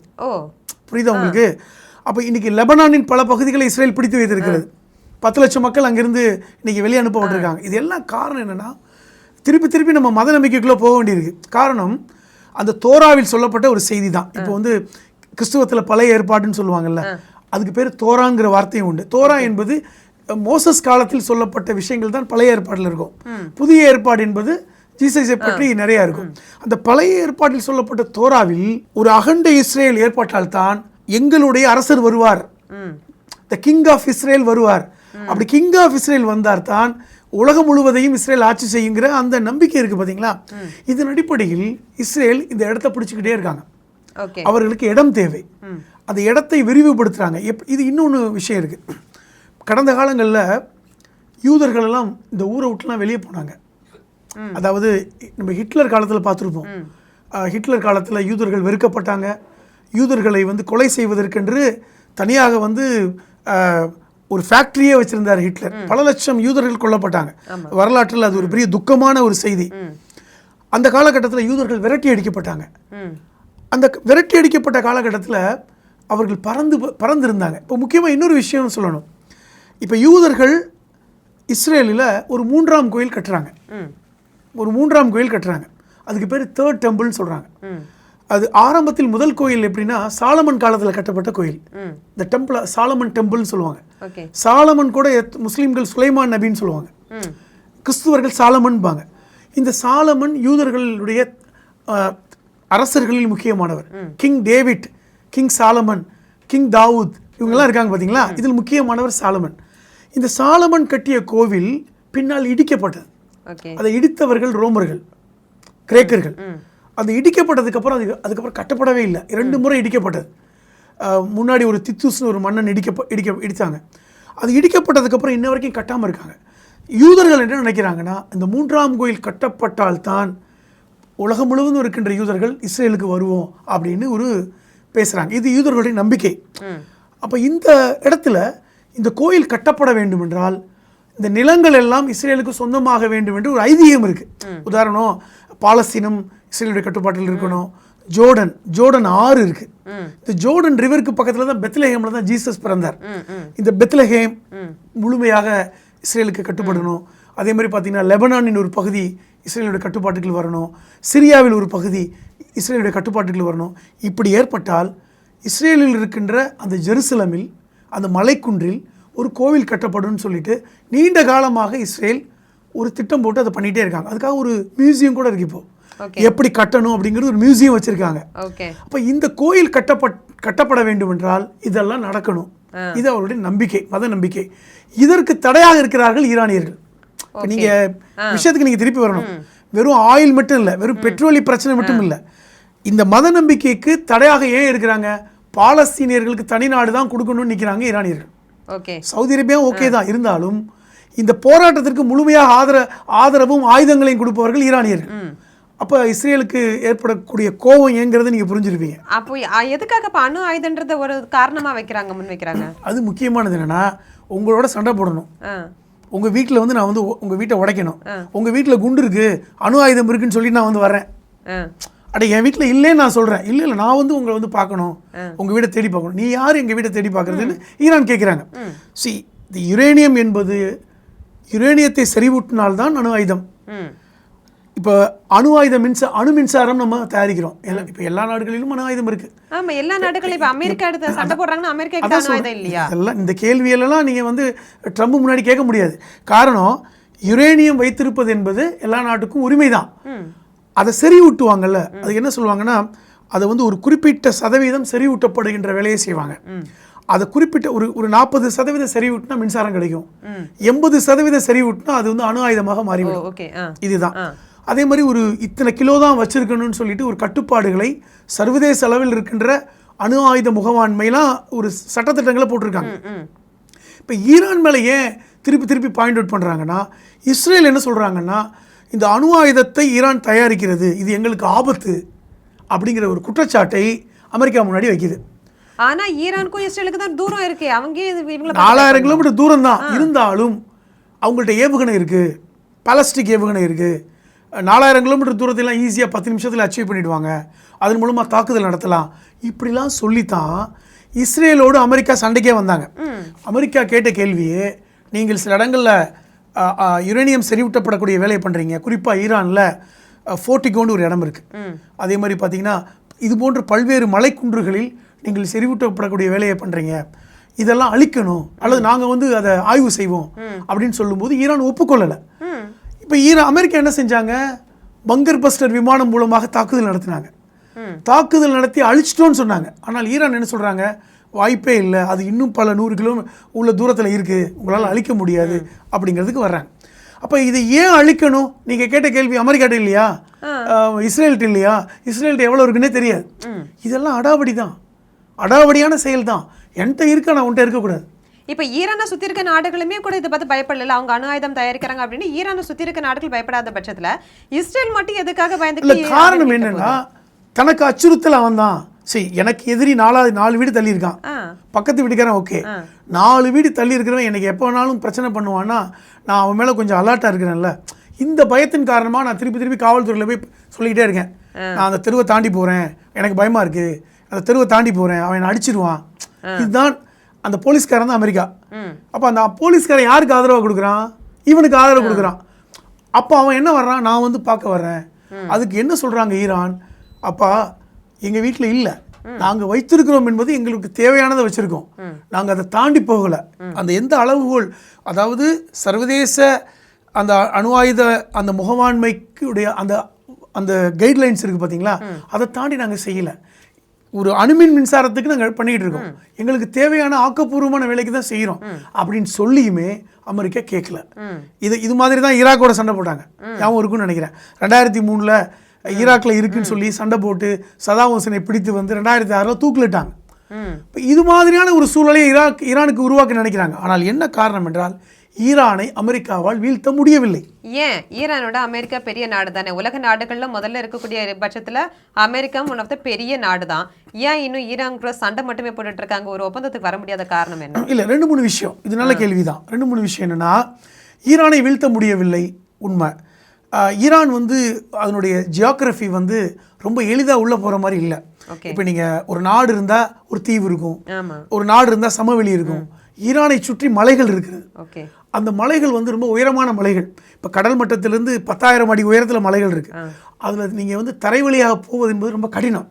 புரியுதா உங்களுக்கு? அப்போ இன்னைக்கு லெபனானின் பல பகுதிகளை இஸ்ரேல் பிடித்து வைத்திருக்கிறது. 10 லட்சம் மக்கள் அங்கிருந்து இன்னைக்கு வெளியே அனுப்பப்பட்டிருக்காங்க. இது எல்லாம் காரணம் என்னன்னா, திருப்பி நம்ம மத நம்பிக்கைக்குள்ளே போக வேண்டியிருக்கு. காரணம் அந்த தோராவில் சொல்லப்பட்ட ஒரு செய்தி தான். இப்போ வந்து கிறிஸ்துவத்தில் பழைய ஏற்பாடுன்னு சொல்லுவாங்கல்ல, அதுக்கு பேர் தோராங்கிற வார்த்தையும் உண்டு. தோரா என்பது மோசஸ் காலத்தில் சொல்லப்பட்ட விஷயங்கள் தான் பழைய ஏற்பாட்டில் இருக்கும். புதிய ஏற்பாடு என்பது ஜீசஸை பற்றி நிறைய இருக்கும். அந்த பழைய ஏற்பாட்டில் சொல்லப்பட்ட தோராவில் ஒரு அகண்ட இஸ்ரேல் ஏற்பட்டால் தான் எங்களுடைய அரசர் வருவார், த கிங் ஆஃப் இஸ்ரேல் வருவார். அப்படி கிங் ஆஃப் இஸ்ரேல் வந்தார் தான் உலகம் முழுவதையும் இஸ்ரேல் ஆட்சி செய்யுங்கிற அந்த நம்பிக்கை இருக்குது பார்த்தீங்களா. இதன் அடிப்படையில் இஸ்ரேல் இந்த இடத்த பிடிச்சிக்கிட்டே இருக்காங்க. அவர்களுக்கு இடம் தேவை, அந்த இடத்தை விரிவுபடுத்துகிறாங்க. இது இன்னொன்று விஷயம் இருக்குது. கடந்த காலங்களில் யூதர்கள் எல்லாம் இந்த ஊரை விட்டுலாம் வெளியே போனாங்க. அதாவது நம்ம ஹிட்லர் காலத்தில் பார்த்துருப்போம். ஹிட்லர் காலத்தில் யூதர்கள் வெறுக்கப்பட்டாங்க. யூதர்களை வந்து கொலை செய்வதற்கென்று தனியாக வந்து ஒரு ஃபேக்ட்ரியே வச்சுருந்தார் ஹிட்லர். பல லட்சம் யூதர்கள் கொல்லப்பட்டாங்க. வரலாற்றில் அது ஒரு பெரிய துக்கமான ஒரு செய்தி. அந்த காலகட்டத்தில் யூதர்கள் விரட்டி அடிக்கப்பட்டாங்க. அந்த விரட்டி அடிக்கப்பட்ட காலகட்டத்தில் அவர்கள் பறந்துருந்தாங்க. இப்போ முக்கியமாக இன்னொரு விஷயம் சொல்லணும். இப்போ யூதர்கள் இஸ்ரேலில் ஒரு 3ஆம் கோயில் கட்டுறாங்க. ஒரு 3ஆம் கோயில் கட்டுறாங்க. அதுக்கு பேர் 3rd டெம்பிள்னு சொல்கிறாங்க. அது ஆரம்பத்தில் முதல் கோயில் எப்படின்னா சாலமன் காலத்தில் கட்டப்பட்ட கோயில். இந்த டெம்பிள் சாலமன் டெம்பிள்னு சொல்லுவாங்க. சாலமன் கூட முஸ்லீம்கள் சுலைமான் நபின்னு சொல்லுவாங்க. கிறிஸ்துவர்கள் சாலமன்பாங்க. இந்த சாலமன் யூதர்களுடைய அரசர்களில் முக்கியமானவர். King David, king Solomon, king Dawood, இவங்கெல்லாம் இருக்காங்க பார்த்தீங்களா. இதில் முக்கியமானவர் சாலமன். இந்த சாலமன் கட்டிய கோவில் பின்னால் இடிக்கப்பட்டது. அதை இடித்தவர்கள் ரோமர்கள், கிரேக்கர்கள். அது இடிக்கப்பட்டதுக்கப்புறம் அதுக்கப்புறம் கட்டப்படவே இல்லை. 2 முறை இடிக்கப்பட்டது. முன்னாடி ஒரு தித்துஸ்னு ஒரு மன்னன் இடித்தாங்க. அது இடிக்கப்பட்டதுக்கப்புறம் இன்ன வரைக்கும் கட்டாமல் இருக்காங்க. யூதர்கள் என்ன நினைக்கிறாங்கன்னா, இந்த 3ஆம் கோயில் கட்டப்பட்டால்தான் உலகம் முழுவதும் இருக்கின்ற யூதர்கள் இஸ்ரேலுக்கு வருவோம் அப்படின்னு ஒரு பேசுகிறாங்க. இது யூதர்களுடைய நம்பிக்கை. அப்போ இந்த இடத்துல இந்த கோயில் கட்டப்பட வேண்டும் என்றால் இந்த நிலங்கள் எல்லாம் இஸ்ரேலுக்கு சொந்தமாக வேண்டும் என்று ஒரு ஐதீகம் இருக்குது. உதாரணம், பாலஸ்தீனம் இஸ்ரேலுடைய கட்டுப்பாட்டில் இருக்கணும். ஜோர்டன் ஆறு இருக்குது. இந்த ஜோர்டன் ரிவருக்கு பக்கத்தில் தான் பெத்லஹேமில் தான் ஜீசஸ் பிறந்தார். இந்த பெத்லஹேம் முழுமையாக இஸ்ரேலுக்கு கட்டுப்படணும். அதே மாதிரி பார்த்தீங்கன்னா லெபனானின் ஒரு பகுதி இஸ்ரேலுடைய கட்டுப்பாட்டுக்குள் வரணும். சிரியாவில் ஒரு பகுதி இஸ்ரேலுடைய கட்டுப்பாட்டுக்குள் வரணும். இப்படி ஏற்பட்டால் இஸ்ரேலில் இருக்கின்ற அந்த ஜெருசலமில் அந்த மலைக்குன்றில் ஒரு கோவில் கட்டப்படும்னு சொல்லிட்டு நீண்ட காலமாக இஸ்ரேல் ஒரு திட்டம் போட்டு அதை பண்ணிகிட்டே இருக்காங்க. அதுக்காக ஒரு மியூசியம் கூட இருக்கு. இப்போ எப்படி கட்டணும் அப்படிங்கிறது ஒரு மியூசியம் வச்சுருக்காங்க. அப்போ இந்த கோயில் கட்டப்பட வேண்டும் என்றால் இதெல்லாம் நடக்கணும். இது அவருடைய நம்பிக்கை, மத நம்பிக்கை. இதற்கு தடையாக இருக்கிறார்கள் ஈரானியர்கள். நீங்க விஷயத்துக்கு நீங்க திருப்பி வரணும். வெறும் ஆயில் மட்டும் இல்லை, வெறும் பெட்ரோலி பிரச்சனை மட்டும் இல்லை. இந்த மத நம்பிக்கைக்கு தடையாக ஏன் இருக்கிறாங்க? பாலஸ்தீனியர்களுக்கு தனி நாடு தான் கொடுக்கணும்னு நிற்கிறாங்க ஈரானியர்கள். சவுதி அரேபியா ஓகே தான், இருந்தாலும் இந்த போராட்டத்திற்கு முழுமையாக ஆதரவும் ஆயுதங்களையும் கொடுப்பவர்கள் ஈரானியர்கள். அப்போ இஸ்ரேலுக்கு ஏற்படக்கூடிய கோபம் ஏங்கிறத நீங்கள் புரிஞ்சிருப்பீங்க. அப்போ எதுக்காக அணு ஆயுதன்றத ஒரு காரணமாக முன் வைக்கிறாங்க? அது முக்கியமானது என்னன்னா, உங்களோட சண்டை போடணும். உங்கள் வீட்டில் வந்து நான் வந்து உங்கள் வீட்டை உடைக்கணும். உங்கள் வீட்டில் குண்டு இருக்குது, அணு ஆயுதம் இருக்குன்னு சொல்லி நான் வந்து வரேன். அட என் வீட்டில் இல்லைன்னு நான் சொல்கிறேன். இல்லை நான் வந்து உங்களை வந்து பார்க்கணும், உங்கள் வீட்டை தேடி பார்க்கணும். நீ யார் எங்கள் வீட்டை தேடி பார்க்குறதுன்னு ஈரான் கேட்குறாங்க. இந்த யுரேனியம் என்பது யுரேனியத்தை செறிவூட்டினால்தான் அணு ஆயுதம். இப்போ அணு ஆயுதம் அணு மின்சாரம் நம்ம தயாரிக்கிறோம். இப்போ எல்லா நாடுகளிலும் அணு ஆயுதம் இருக்கு. ஆமா, எல்லா நாடுகளும் இப்போ அமெரிக்கா எடுத்து சண்டை போடுறாங்கன்னா அமெரிக்கா அணு ஆயுதம் இல்லையா? எல்லாம் இந்த கேள்வியெல்லாம் நீங்கள் வந்து ட்ரம்ப் முன்னாடி கேட்க முடியாது. காரணம், யுரேனியம் வைத்திருப்பது என்பது எல்லா நாட்டுக்கும் உரிமை தான். அதை செறிவூட்டுவாங்கல்ல, அது என்ன சொல்லுவாங்கன்னா, அதை வந்து ஒரு குறிப்பிட்ட சதவீதம் செறிவூட்டப்படுகின்ற வேலையை செய்வாங்க. அதை குறிப்பிட்ட ஒரு 40% செறிவூட்டினா மின்சாரம் கிடைக்கும். 80% செறிவூட்டினா அது வந்து அணு ஆயுதமாக மாறிவிடும். இதுதான். அதே மாதிரி ஒரு இத்தனை கிலோ தான் வச்சிருக்கணும்னு சொல்லிட்டு ஒரு கட்டுப்பாடுகளை சர்வதேச அளவில் இருக்கின்ற அணு ஆயுத முகவாண்மையெல்லாம் ஒரு சட்டத்திட்டங்களை போட்டிருக்காங்க. இப்போ ஈரான் மேலே ஏன் திருப்பி பாயிண்ட் அவுட் பண்ணுறாங்கன்னா, இஸ்ரேல் என்ன சொல்கிறாங்கன்னா, இந்த அணு ஆயுதத்தை ஈரான் தயாரிக்கிறது, இது எங்களுக்கு ஆபத்து அப்படிங்கிற ஒரு குற்றச்சாட்டை அமெரிக்கா முன்னாடி வைக்குது. ஆனா ஈரானுக்கும் இஸ்ரேலுக்கு தான் தூரம் இருக்கு. அவங்க 4000 கிலோமீட்டர் தூரம் தான். இருந்தாலும் அவங்கள்ட்ட ஏவுகணை இருக்கு, பாலஸ்டிக் ஏவுகணை இருக்கு. 4000 கிலோமீட்டர் தூரத்திலாம் ஈஸியாக 10 நிமிஷத்தில் அச்சீவ் பண்ணிடுவாங்க. அதன் மூலமாக தாக்குதல் நடத்தலாம். இப்படிலாம் சொல்லித்தான் இஸ்ரேலோடு அமெரிக்கா சண்டைக்கே வந்தாங்க. அமெரிக்கா கேட்ட கேள்வியே, நீங்கள் சில இடங்களில் யுரேனியம் செறிவூட்டப்படக்கூடிய வேலையை பண்ணுறீங்க. குறிப்பாக ஈரானில் ஃபோர்ட்டிகோன்னு ஒரு இடம் இருக்குது. அதே மாதிரி பார்த்தீங்கன்னா இது போன்ற பல்வேறு மலைக்குன்றுகளில் நீங்கள் செறிவூட்டப்படக்கூடிய வேலையை பண்ணுறீங்க, இதெல்லாம் அழிக்கணும் அல்லது நாங்கள் வந்து அதை ஆய்வு செய்வோம் அப்படின்னு சொல்லும்போது ஈரான் ஒப்புக்கொள்ளலை. இப்போ அமெரிக்கா என்ன செஞ்சாங்க? பங்கர் பஸ்டர் விமானம் மூலமாக தாக்குதல் நடத்தினாங்க. தாக்குதல் நடத்தி அழிச்சிட்டோன்னு சொன்னாங்க. ஆனால் ஈரான் என்ன சொல்கிறாங்க? வாய்ப்பே இல்லை, அது இன்னும் பல 100 கிலோமீட்டர் உள்ள தூரத்தில் இருக்குது, உங்களால் அழிக்க முடியாது அப்படிங்கிறதுக்கு வர்றாங்க. அப்போ இதை ஏன் அழிக்கணும்? நீங்கள் கேட்ட கேள்வி அமெரிக்காட்ட இல்லையா, இஸ்ரேல்கிட்ட இல்லையா, இஸ்ரேல்கிட்ட எவ்வளோ இருக்குன்னே தெரியாது. இதெல்லாம் அடாவடி தான், அடாவடியான செயல் தான். என்கிட்ட இருக்க நான் உன்ட்ட இருக்கக்கூடாது. இப்ப ஈரானை சுத்தி இருக்க நாடுகளுமே கூட இதை பார்த்து பயப்படல. அவங்க அணு ஆயுதம் தயாரிக்கிறாங்க அப்படின்னு ஈரானை சுத்தி இருக்க நாடுகள் பயப்படாத பட்சத்துல இஸ்ரேல் மட்டும் எதுக்காக பயந்து? காரணம் என்னன்னா, தனக்கு அச்சுறுத்தல் அவன் தான். சரி, எனக்கு எதிரி 4 வீடு தள்ளி இருக்கான், பக்கத்து வீட்டுக்காரன் ஓகே, 4 வீடு தள்ளி இருக்கிறவன் எனக்கு எப்போ வேணாலும் பிரச்சனை பண்ணுவான்னா நான் அவன் மேலே கொஞ்சம் அலர்ட்டாக இருக்கிறேன்ல. இந்த பயத்தின் காரணமாக நான் திருப்பி காவல்துறையில் போய் சொல்லிக்கிட்டே இருக்கேன், நான் அந்த தெருவை தாண்டி போகிறேன், எனக்கு பயமாக இருக்குது, அந்த தெருவை தாண்டி போகிறேன், அவன் என்னை அடிச்சிடுவான். இதுதான் அந்த போலீஸ்காரன் தான் அமெரிக்கா. அப்போ அந்த போலீஸ்காரன் யாருக்கு ஆதரவாக கொடுக்குறான்? இவனுக்கு ஆதரவு கொடுக்குறான். அப்போ அவன் என்ன வர்றான், நான் வந்து பார்க்க வர்றேன். அதுக்கு என்ன சொல்கிறாங்க ஈரான், அப்பா எங்கள் வீட்டில் இல்லை, நாங்கள் வைத்திருக்கிறோம் என்பது எங்களுக்கு தேவையானதை வச்சுருக்கோம், நாங்கள் அதை தாண்டி போகலை. அந்த எந்த அளவுகோல், அதாவது சர்வதேச அந்த அணு ஆயுத அந்த முகவாண்மைக்குடைய அந்த அந்த கைட்லைன்ஸ் இருக்குது பார்த்தீங்களா, அதை தாண்டி நாங்கள் செய்யலை. ஒரு அணுமின் மின்சாரத்துக்கு நாங்கள் பண்ணிகிட்டு இருக்கோம், எங்களுக்கு தேவையான ஆக்கப்பூர்வமான வேலைக்கு தான் செய்கிறோம் அப்படின்னு சொல்லியுமே அமெரிக்கா கேட்கல. இது மாதிரி தான் ஈராக்கோட சண்டை போட்டாங்க, ஞாபகம் இருக்குன்னு நினைக்கிறேன். 2003 ஈராக்கில் இருக்குன்னு சொல்லி சண்டை போட்டு சதாம் ஹுசேனை பிடித்து வந்து 2006 தூக்கிலிட்டாங்க. இப்போ இது மாதிரியான ஒரு சூழலை ஈரானுக்கு உருவாக்க நினைக்கிறாங்க. ஆனால் என்ன காரணம் என்றால், ஈரானை அமெரிக்காவால் வீழ்த்த முடியவில்லை. ஏன்? ஈரானோட அமெரிக்கா பெரிய நாடு தானே. உலக நாடுகள்ல முதல்ல இருக்கக்கூடிய பட்சத்துல அமெரிக்கா ஒன் ஆஃப் த பெரிய நாடு தான். ஏன் இன்னும் ஈரான் கூட சண்டை மட்டுமே போட்டுட்டு இருக்காங்க? ஒரு ஒப்பந்தத்துக்கு வர முடியாத காரணம் என்ன? இல்லை, 2-3 விஷயம். இது நல்ல கேள்விதான். 2-3 விஷயம் என்னன்னா, ஈரானை வீழ்த்த முடியவில்லை உண்மை. ஈரான் வந்து அதனுடைய ஜியோகிராஃபி வந்து ரொம்ப எளிதாக உள்ளே போகிற மாதிரி இல்லை. இப்போ நீங்கள் ஒரு நாடு இருந்தால் ஒரு தீவு இருக்கும், ஒரு நாடு இருந்தால் சமவெளி இருக்கும். ஈரானை சுற்றி மலைகள் இருக்குது. அந்த மலைகள் வந்து ரொம்ப உயரமான மலைகள். இப்போ கடல் மட்டத்திலிருந்து 10,000 அடி உயரத்தில் மலைகள் இருக்குது. அதில் நீங்கள் வந்து தரை வழியாக போவது என்பது ரொம்ப கடினம்.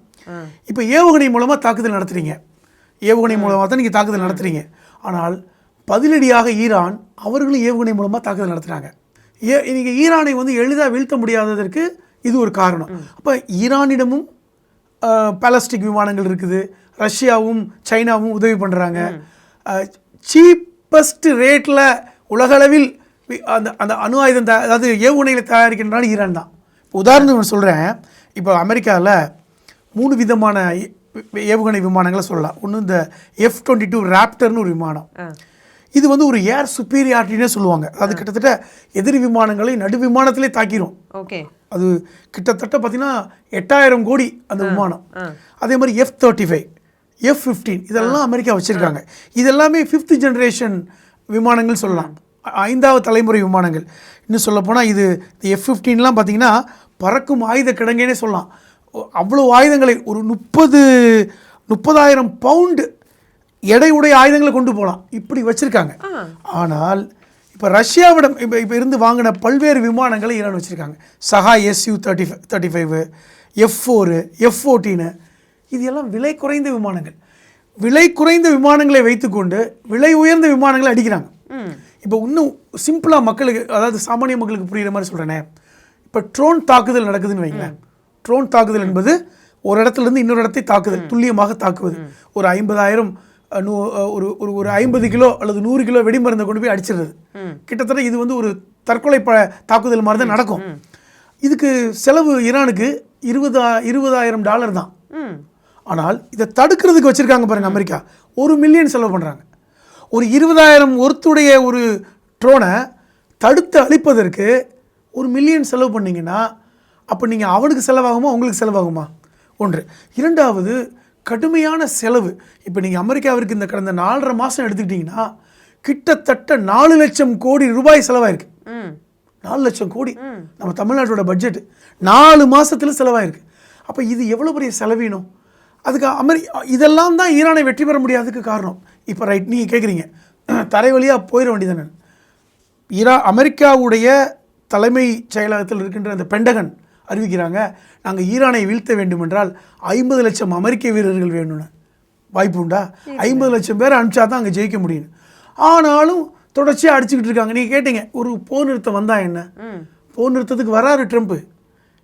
இப்போ ஏவுகணை மூலமாக தாக்குதல் நடத்துகிறீங்க, ஏவுகணை மூலமாக தான் நீங்கள் தாக்குதல் நடத்துகிறீங்க. ஆனால் பதிலடியாக ஈரான் அவர்களும் ஏவுகணை மூலமாக தாக்குதல் நடத்துகிறாங்க. நீங்கள் ஈரானை வந்து எளிதாக வீழ்த்த முடியாததற்கு இது ஒரு காரணம். அப்போ ஈரானிடமும் பாலஸ்டிக் விமானங்கள் இருக்குது, ரஷ்யாவும் சைனாவும் உதவி பண்ணுறாங்க. சீப்பஸ்ட் ரேட்டில் உலகளவில் அந்த அந்த அணு ஆயுதம் அதாவது ஏவுகணைகளை தயாரிக்கின்றாலும் ஈரான் தான். உதாரணம் சொல்கிறேன், இப்போ அமெரிக்காவில் 3 விதமான ஏவுகணை விமானங்களை சொல்லலாம். ஒன்று இந்த F-22 ராப்டர்னு ஒரு விமானம். இது வந்து ஒரு ஏர் சுப்பீரியாரிட்டினே சொல்லுவாங்க. அது கிட்டத்தட்ட எதிரி விமானங்களை நடு விமானத்திலே தாக்கிரும். அது கிட்டத்தட்ட பார்த்தீங்கன்னா 8,000 கோடி அந்த விமானம். அதே மாதிரி F-35, F-15 இதெல்லாம் அமெரிக்கா வச்சுருக்காங்க. இதெல்லாமே 5th ஜென்ரேஷன் விமானங்கள் சொல்லலாம், 5வது தலைமுறை விமானங்கள். இன்னும் சொல்லப்போனால் இது F-15லாம் பார்த்தீங்கன்னா பறக்கும் ஆயுத கிடங்கேனே சொல்லலாம். அவ்வளோ ஆயுதங்களை ஒரு 30,000 பவுண்டு எடையுடைய ஆயுதங்களை கொண்டு போகலாம், இப்படி வச்சுருக்காங்க. ஆனால் இப்போ ரஷ்யாவிடம் இப்போ இருந்து வாங்கின பல்வேறு விமானங்களை ஈரான் வச்சுருக்காங்க. சஹாய் Su-35, F-4, F-14 இது எல்லாம் விலை குறைந்த விமானங்கள். விலை குறைந்த விமானங்களை வைத்துக்கொண்டு விலை உயர்ந்த விமானங்களை அடிக்கிறாங்க. இப்போ இன்னும் சிம்பிளாக மக்களுக்கு, அதாவது சாமானிய மக்களுக்கு புரிகிற மாதிரி சொல்கிறேனே, இப்போ ட்ரோன் தாக்குதல் நடக்குதுன்னு வைங்களேன். ட்ரோன் தாக்குதல் என்பது ஒரு இடத்துலேருந்து இன்னொரு இடத்தை தாக்குதல், துல்லியமாக தாக்குவது. ஒரு 50,000 ஒரு 50 கிலோ அல்லது 100 கிலோ வெடிமருந்தை கொண்டு போய் அடிச்சிடுறது. கிட்டத்தட்ட இது வந்து ஒரு தற்கொலை தாக்குதல் மாதிரி தான் நடக்கும். இதுக்கு செலவு ஈரானுக்கு $20,000 தான். ஆனால் இதை தடுக்கிறதுக்கு வச்சுருக்காங்க பாருங்கள், அமெரிக்கா $1 மில்லியன் செலவு பண்ணுறாங்க. ஒரு 20,000 ஒருத்துடைய ஒரு ட்ரோனை தடுத்து அழிப்பதற்கு $1 மில்லியன் செலவு பண்ணிங்கன்னா அப்போ நீங்கள் அவனுக்கு செலவாகுமா உங்களுக்கு செலவாகுமா? ஒன்று. இரண்டாவது, கடுமையான செலவு. இப்போ நீங்கள் அமெரிக்காவிற்கு இந்த கடந்த 4.5 மாதம் எடுத்துக்கிட்டிங்கன்னா கிட்டத்தட்ட 4 லட்சம் கோடி ரூபாய் செலவாயிருக்கு. 4 லட்சம் கோடி நம்ம தமிழ்நாட்டோட பட்ஜெட் 4 மாதத்தில் செலவாயிருக்கு. அப்போ இது எவ்வளோ பெரிய செலவீனம். அதுக்கு இதெல்லாம் தான் ஈரானை வெற்றி பெற முடியாததுக்கு காரணம். இப்போ ரைட், நீங்கள் கேட்குறீங்க தரை வழியாக போயிட வேண்டியதானே. அமெரிக்காவுடைய தலைமை செயலகத்தில் இருக்கின்ற அந்த பென்டகன் அறிவிக்கிறாங்க, நாங்கள் ஈரானை வீழ்த்த வேண்டும் என்றால் 50 லட்சம் அமெரிக்க வீரர்கள் வேணும்னு. வாய்ப்பு உண்டா? 50 லட்சம் பேர் அனுப்பிச்சா தான் அங்கே ஜெயிக்க முடியும். ஆனாலும் தொடர்ச்சியாக அடிச்சுக்கிட்டு இருக்காங்க. நீங்கள் கேட்டீங்க ஒரு போர் நிறுத்தம் வந்தால் என்ன? போர் நிறுத்தத்துக்கு வராரு ட்ரம்ப்.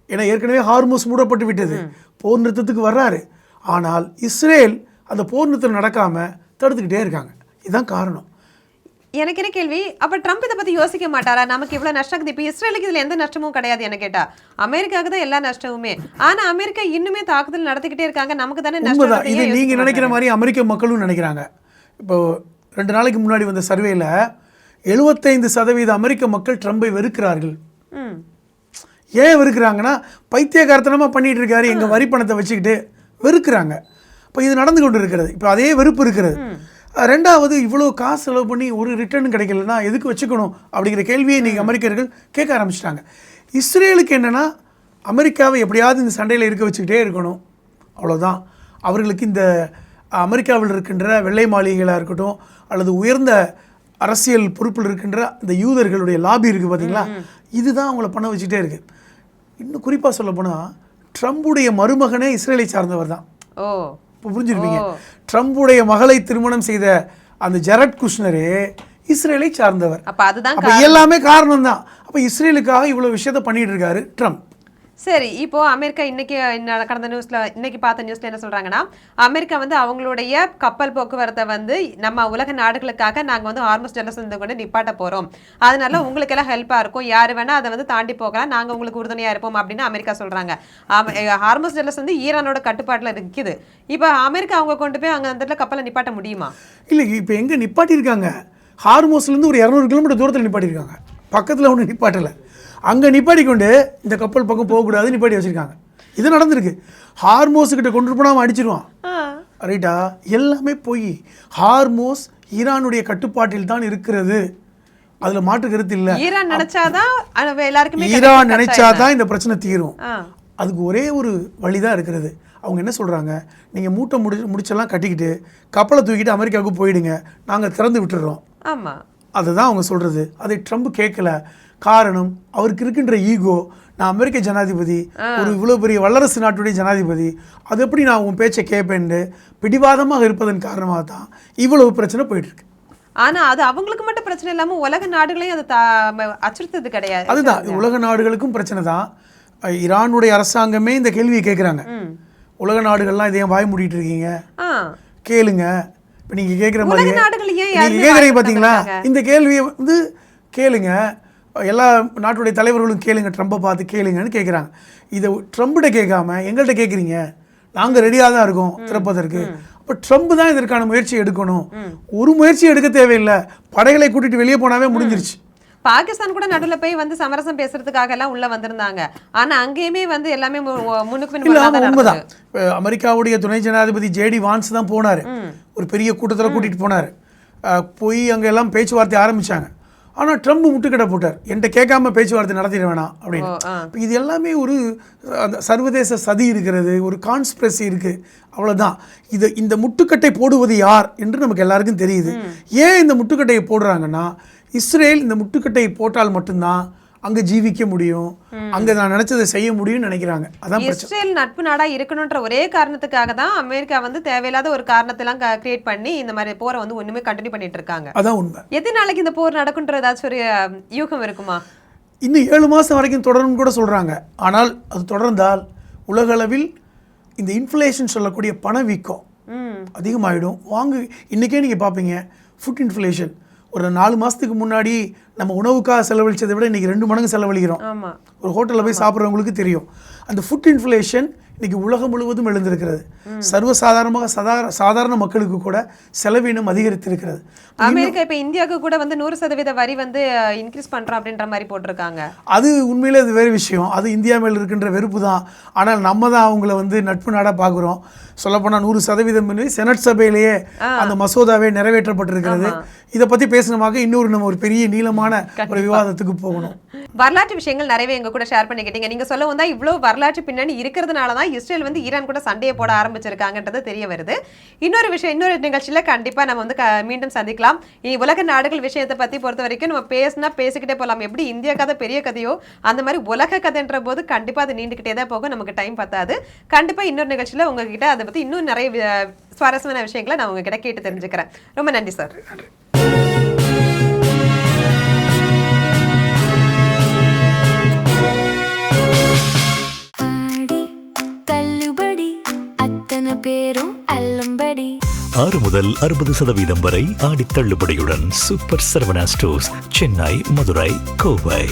ஏன்னா ஏற்கனவே ஹார்மோஸ் மூடப்பட்டு விட்டது. போர் நிறுத்தத்துக்கு வர்றாரு. ஆனால் இஸ்ரேல் அந்த போர் நிறுத்தம் நடக்காமல் தடுத்துக்கிட்டே இருக்காங்க. இதுதான் காரணம். எனக்கு என்ன கேள்வி, அப்ப ட்ரம்ப் இதை பத்தி யோசிக்க மாட்டாரா? நமக்கு இவ்வளவு நஷ்டம், இப்ப இஸ்ரேலுக்கு இதுல எந்த நஷ்டமும் கிடையாது என்ன கேட்டா, அமெரிக்காவுக்கு தான் எல்லா நஷ்டமுமே. ஆனா அமெரிக்கா இன்னுமே தாக்குதல் நடத்திக்கிட்டே இருக்காங்க, நமக்கு தானே உண்மைதான். இது நஷ்டம். நீங்க நினைக்கிற மாதிரி அமெரிக்க மக்களும் நினைக்கிறாங்க. இப்போ 2 நாளைக்கு முன்னாடி வந்த சர்வேல 75% அமெரிக்க மக்கள் ட்ரம்பை வெறுக்கிறார்கள். ஏன் வெறுக்கிறாங்கன்னா, பைத்தியகாரத்தனமா பண்ணிட்டு இருக்காரு எங்க வரி பணத்தை வச்சுக்கிட்டு வெறுக்கிறாங்க. இப்போ இது நடந்து கொண்டு இருக்கிறது. இப்போ அதே வெறுப்பு இருக்கிறது. ரெண்டாவது, இவ்வளோ காசு செலவு பண்ணி ஒரு ரிட்டர்ன் கிடைக்கலன்னா எதுக்கு வச்சுக்கணும் அப்படிங்கிற கேள்வியை இன்றைக்கி அமெரிக்கர்கள் கேட்க ஆரம்பிச்சிட்டாங்க. இஸ்ரேலுக்கு என்னென்னா, அமெரிக்காவை எப்படியாவது இந்த சண்டையில் இருக்க வச்சுக்கிட்டே இருக்கணும், அவ்வளோதான். அவர்களுக்கு இந்த அமெரிக்காவில் இருக்கின்ற வெள்ளை மாளிகைகளாக இருக்கட்டும் அல்லது உயர்ந்த அரசியல் பொறுப்பில் இருக்கின்ற இந்த யூதர்களுடைய லாபி இருக்குது பார்த்தீங்களா, இதுதான் அவங்கள பண்ண வச்சுக்கிட்டே இருக்குது. இன்னும் குறிப்பாக சொல்ல போனால், ட்ரம்புடைய மருமகனே இஸ்ரேலை சார்ந்தவர் தான். இப்போ புரிஞ்சிருப்பீங்க. ட்ரம்புடைய மகளை திருமணம் செய்த அந்த ஜெரட் குஷ்னரே இஸ்ரேலை சார்ந்தவர். அப்போ எல்லாமே காரணம் தான். அப்போ இஸ்ரேலுக்காக இவ்வளோ விஷயத்த பண்ணிட்டு இருக்காரு ட்ரம்ப். சரி, இப்போ அமெரிக்கா இன்னைக்கு கடந்த நியூஸ்ல இன்னைக்கு பார்த்த நியூஸ்ல என்ன சொல்றாங்கன்னா, அமெரிக்கா வந்து அவங்களுடைய கப்பல் போக்குவரத்தை வந்து நம்ம உலக நாடுகளுக்காக நாங்க வந்து ஹார்மஸ் ஜலசந்தை கொண்டு நிப்பாட்ட போறோம், அதனால உங்களுக்கு எல்லாம் ஹெல்ப்பா இருக்கும், யாரு வேணா அதை வந்து தாண்டி போகலாம், நாங்க உங்களுக்கு உறுதுணையா இருப்போம் அப்படின்னு அமெரிக்கா சொல்றாங்க. ஹார்மஸ் ஜலசந்தி ஈரானோட கட்டுப்பாட்டுல இருக்குது. இப்போ அமெரிக்கா அவங்க கொண்டு போய் அங்க அந்த இடத்துல கப்பலை நிப்பாட்ட முடியுமா? இல்லை, இப்போ எங்க நிப்பாட்டியிருக்காங்க, ஹார்மோஸ்லேருந்து ஒரு 200 கிலோமீட்டர் தூரத்தில் நிப்பாட்டியிருக்காங்க. பக்கத்தில் ஒன்றும் நிப்பாட்டலை. அங்கே நிப்பாட்டி கொண்டு இந்த கப்பல் பக்கம் போகக்கூடாது நிப்பாட்டி வச்சுருக்காங்க. இது நடந்திருக்கு. ஹார்மோஸுக்கிட்ட கொண்டு போனால் அடிச்சிருவான், ரைட்டா? எல்லாமே போய் ஹார்மோஸ் ஈரானுடைய கட்டுப்பாட்டில் தான் இருக்கிறது, அதில் மாற்று கருத்து இல்லை. ஈரான் நினைச்சாதான் எல்லாருக்குமே, ஈரான் நினைச்சாதான் இந்த பிரச்சனை தீரும். அதுக்கு ஒரே ஒரு வழிதான் இருக்கிறது. அவங்க என்ன சொல்கிறாங்க, நீங்கள் மூட்டை முடிச்செல்லாம் கட்டிக்கிட்டு கப்பலை தூக்கிட்டு அமெரிக்காவுக்கு போயிடுங்க, நாங்கள் திறந்து விட்டுடுறோம். ஆமாம், அதுதான் அவங்க சொல்கிறது. அதை ட்ரம்ப் கேட்கல. காரணம், அவருக்கு இருக்கின்ற ஈகோ. நான் அமெரிக்க ஜனாதிபதி, ஒரு இவ்வளோ பெரிய வல்லரசு நாட்டுடைய ஜனாதிபதி, அது எப்படி நான் உன் பேச்சை கேட்பேன்னு பிடிவாதமாக இருப்பதன் காரணமாக தான் இவ்வளவு பிரச்சனை போயிட்டுருக்கு. ஆனா அது அவங்களுக்கு மட்டும் பிரச்சனை இல்லாமல் உலக நாடுகளையும் அது அச்சுறுத்தது கிடையாது. அதுதான், உலக நாடுகளுக்கும் பிரச்சனை தான். ஈரானுடைய அரசாங்கமே இந்த கேள்வியை கேட்குறாங்க. உலக நாடுகள்லாம் இதையும் வாய் மூடிட்டு இருக்கீங்க, கேளுங்க. இப்போ நீங்கள் கேட்குற மாதிரி நீங்கள் கேட்குறீங்க பார்த்தீங்களா, இந்த கேள்வியை வந்து கேளுங்க, எல்லா நாட்டுடைய தலைவர்களும் கேளுங்க, ட்ரம்பை பார்த்து கேளுங்கன்னு கேட்குறாங்க. இதை ட்ரம்ப்கிட்ட கேட்காம எங்கள்கிட்ட கேட்குறீங்க, நாங்கள் ரெடியாக தான் இருக்கோம் திறப்பதற்கு. அப்போ ட்ரம்ப் தான் இதற்கான முயற்சி எடுக்கணும். ஒரு முயற்சி எடுக்க தேவையில்லை, படைகளை கூட்டிகிட்டு வெளியே போனாவே முடிஞ்சிருச்சு. பாகிஸ்தான் கூட நடுவில் போய் வந்து சமரசம் பேசுறதுக்காக எல்லாம் உள்ள வந்திருந்தாங்க. ஆனா அங்கேயுமே வந்து எல்லாமே உண்மைதான். அமெரிக்காவுடைய துணை ஜனாதிபதி ஜேடி வான்ஸ் தான் போனாரு, ஒரு பெரிய கூட்டத்தில் கூட்டிட்டு போனாரு. போய் அங்க எல்லாம் பேச்சுவார்த்தை ஆரம்பிச்சாங்க. ஆனால் ட்ரம்ப் முட்டுக்கடை போட்டார், என்கிட்ட கேட்காம பேச்சுவார்த்தை நடத்திட வேணாம் அப்படின்னு. இப்போ இது எல்லாமே ஒரு அந்த சர்வதேச சதி இருக்கிறது, ஒரு கான்ஸ்பிரசி இருக்குது, அவ்வளோதான். இந்த முட்டுக்கட்டை போடுவது யார் என்று நமக்கு எல்லாருக்கும் தெரியுது. ஏன் இந்த முட்டுக்கட்டையை போடுறாங்கன்னா, இஸ்ரேல் இந்த முட்டுக்கட்டையை போட்டால் மட்டும்தான் அங்கே ஜீவிக்க முடியும், அங்கே நான் நினைச்சதை செய்ய முடியும்னு நினைக்கிறாங்க. அதான் இஸ்ரேல் நட்பு நாடா இருக்கணும்ன்ற ஒரே காரணத்துக்காக தான் அமெரிக்கா வந்து தேவையில்லாத ஒரு காரணத்தெல்லாம் கிரியேட் பண்ணி இந்த மாதிரி போரை வந்து ஒண்ணுமே கண்டினியூ பண்ணிட்டு இருக்காங்க. அதான் உண்மை. எத்தனை நாளைக்கு இந்த போர் நடக்கும்ன்ற ஏதாச்சும் ஒரு யூகம் இருக்குமா? இன்னும் 7 மாதம் வரைக்கும் தொடரும் கூட சொல்றாங்க. ஆனால் அது தொடர்ந்தால் உலகளவில் இந்த இன்ஃப்ளேஷன் சொல்லக்கூடிய பணவீக்கம் அதிகமாகிடும். இன்னைக்கே நீங்க பார்ப்பீங்க, ஃபுட் இன்ஃப்ளேஷன் ஒரு 4 மாதத்துக்கு முன்னாடி நம்ம உணவுக்காக செலவழிச்சதை விட இன்றைக்கி 2 மடங்கு செலவழிக்கிறோம். ஒரு ஹோட்டலில் போய் சாப்பிட்றவங்களுக்கு தெரியும். அந்த ஃபுட் இன்ஃப்ளேஷன் இன்றைக்கி உலகம் முழுவதும் எழுந்திருக்கிறது. சர்வசாதாரணமாக சாதாரண மக்களுக்கு கூட செலவினம் அதிகரித்திருக்கிறது. அமெரிக்கா இப்போ இந்தியாவுக்கு கூட வந்து 100% வரி வந்து இன்க்ரீஸ் பண்ணுறோம் அப்படின்ற மாதிரி போட்டிருக்காங்க. அது உண்மையிலே அது வேறு விஷயம். அது இந்தியா மேல் இருக்கின்ற வெறுப்பு தான். ஆனால் நம்ம தான் அவங்கள வந்து நட்பு நாடாக பார்க்குறோம். சொல்லப்போனால் 100% செனட் சபையிலேயே அந்த மசோதாவே நிறைவேற்றப்பட்டிருக்கிறது. இதை பற்றி பேசணுமாக நம்ம ஒரு பெரிய நீளமான ஒரு விவாதத்துக்கு போகணும். வரலாற்று விஷயங்கள் நிறையவே எங்க கூட ஷேர் பண்ணிக்கிட்டீங்க. நீங்க சொல்லவும் தான் இவ்வளவு வரலாற்று பின்னணி இருக்கிறதுனால தான் இஸ்ரேல் வந்து ஈரான் கூட சண்டையை போட ஆரம்பிச்சிருக்காங்கன்றது தெரிய வருது. இன்னொரு நிகழ்ச்சியில கண்டிப்பா நம்ம வந்து மீண்டும் சந்திக்கலாம். உலக நாடுகள் விஷயத்தை பத்தி பொறுத்த வரைக்கும் நம்ம பேசிக்கிட்டே போகலாம். எப்படி இந்திய கதை பெரிய கதையோ அந்த மாதிரி உலக கதைன்ற போது கண்டிப்பா அது நீண்டுகிட்டே தான் போகும், நமக்கு டைம் பத்தாது. கண்டிப்பா இன்னொரு நிகழ்ச்சியில உங்ககிட்ட அதை பத்தி இன்னும் நிறைய சுவாரஸ்யமான விஷயங்களை நான் உங்ககிட்ட கேட்டு தெரிஞ்சுக்கிறேன். ரொம்ப நன்றி சார். 6 முதல் 60% வரை ஆடி தள்ளுபடியுடன் சூப்பர் சரவணா ஸ்டோர்ஸ், சென்னை, மதுரை, கோவை.